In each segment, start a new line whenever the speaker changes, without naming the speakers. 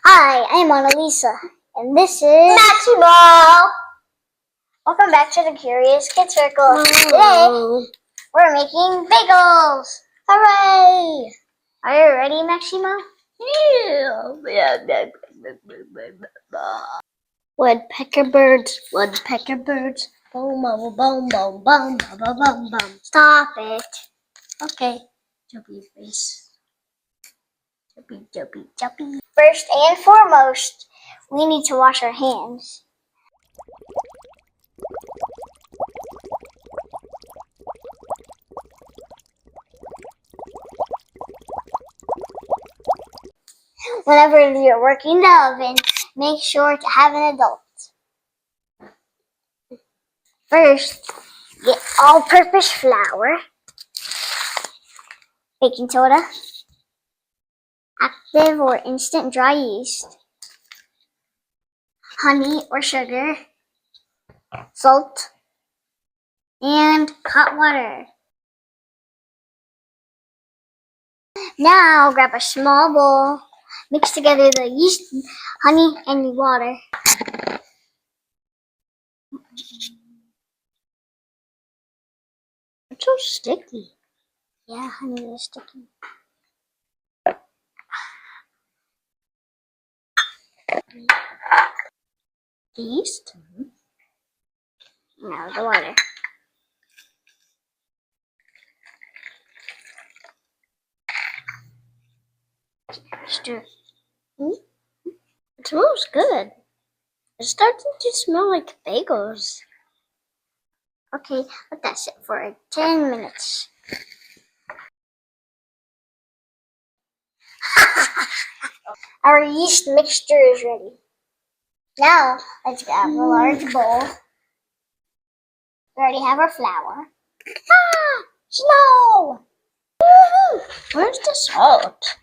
Hi, I'm Mona Lisa, and this is
Maximo!
Welcome back to the Curious Kid Circle. Today, we're making bagels! Hooray! Are you ready, Maximo?
Yeah.
Woodpecker birds, boom, boom, boom, boom, boom, boom, boom, boom. Stop it. Okay.
Jumpy face. Jumpy.
First and foremost, we need to wash our hands. Whenever you're working the oven, make sure to have an adult. First, get all-purpose flour, baking soda, active or instant dry yeast, honey or sugar, salt, and hot water. Now grab a small bowl, mix together the yeast, honey, and water.
It's so sticky.
Yeah, honey is sticky.
The yeast?
Now the water. Stir.
It smells good. It's starting to smell like bagels.
Okay, let that sit for 10 minutes. Our yeast mixture is ready. Now, let's grab a large bowl. We already have our flour. Ah! Snow!
Woo-hoo! Where's the salt?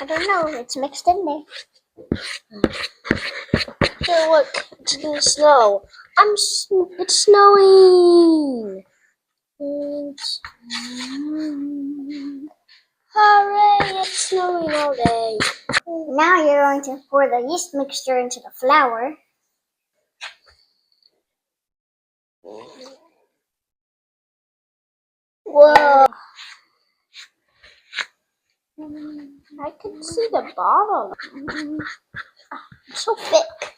I don't know, it's mixed in there.
Here, look, it's in the snow. It's snowing. Hooray, it's snowing all day.
Now you're going to pour the yeast mixture into the flour.
Whoa. I can see the bottom.
It's so thick.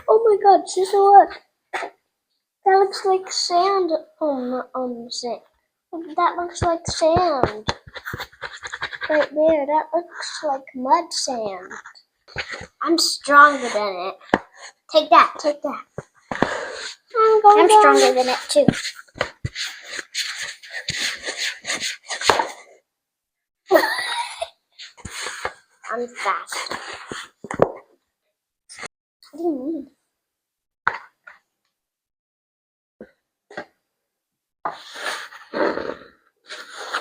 Oh my god, Sister, look. That looks like sand on the sand. That looks like sand. Right there, that looks like mud sand. I'm stronger than it.
Take that. I'm stronger than it too.
I'm fast.
What do you need?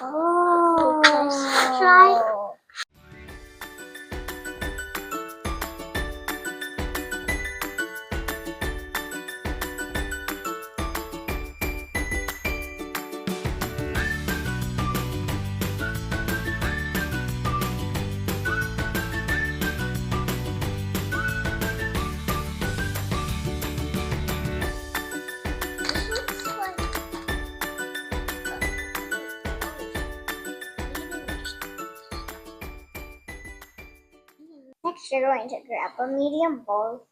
Oh, try. Next, you're going to grab a medium bowl.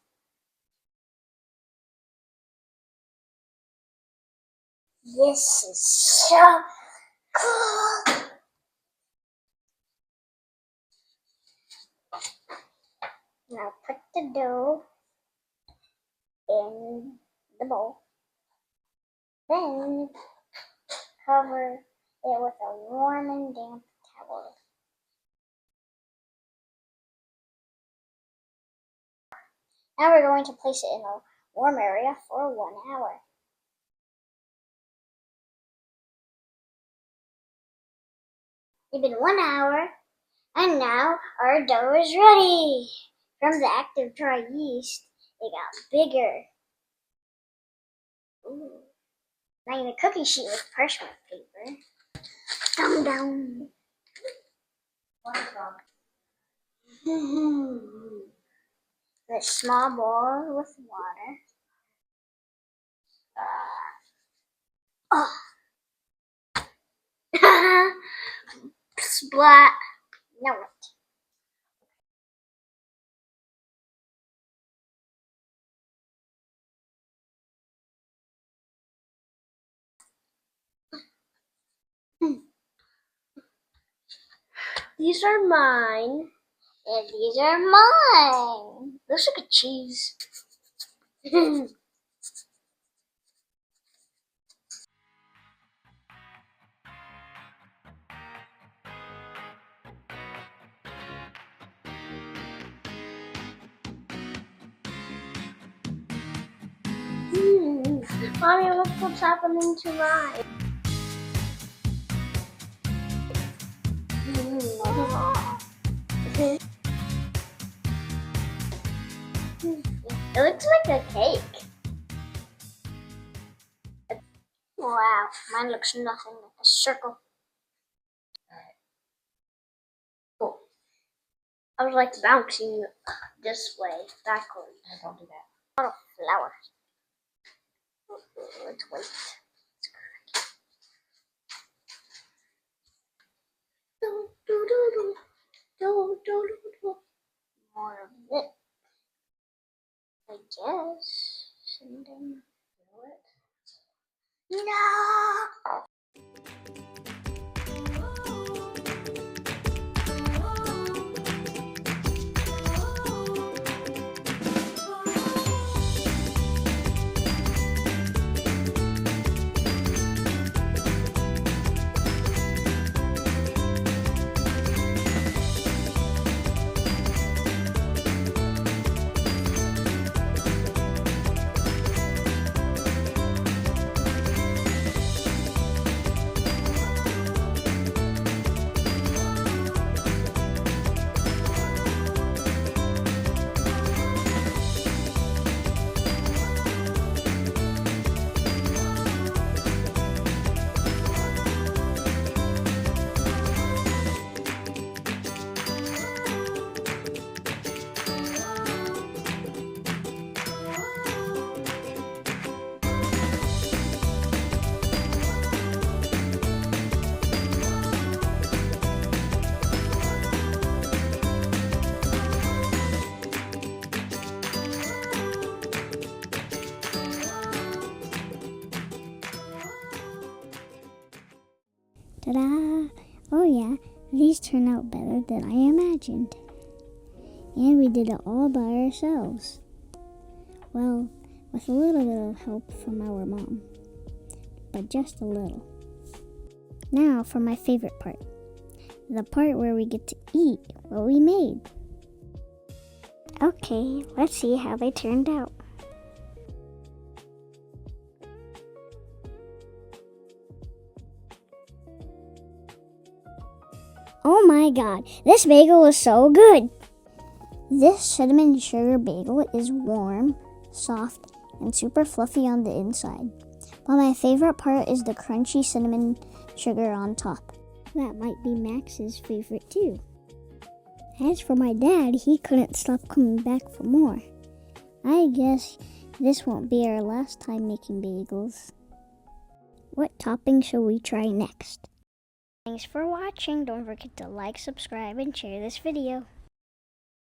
This is so cool. Now put the dough in the bowl. Then cover it with a warm and damp towel. Now we're going to place it in a warm area for 1 hour. It's been 1 hour, and now our dough is ready. From the active dry yeast, it got bigger. Ooh. Now in a cookie sheet with parchment paper. Down. The small bowl with water. Splat. Now what?
These are mine.
And these are mine.
Looks like a cheese. Mommy, look what's happening to mine. It looks like a cake.
Wow, mine looks nothing like a circle.
Cool. I was like bouncing this way, backwards.
Don't do that. A lot of flour.
Let's wait.
More of it. I guess. And then no.
Ta-da! Oh yeah, these turn out better than I imagined. And we did it all by ourselves. Well, with a little bit of help from our mom. But just a little. Now for my favorite part. The part where we get to eat what we made. Okay, let's see how they turned out. Oh my god, this bagel is so good! This cinnamon sugar bagel is warm, soft, and super fluffy on the inside. But my favorite part is the crunchy cinnamon sugar on top. That might be Max's favorite too. As for my dad, he couldn't stop coming back for more. I guess this won't be our last time making bagels. What topping shall we try next? Thanks for watching. Don't forget to like, subscribe, and share this video.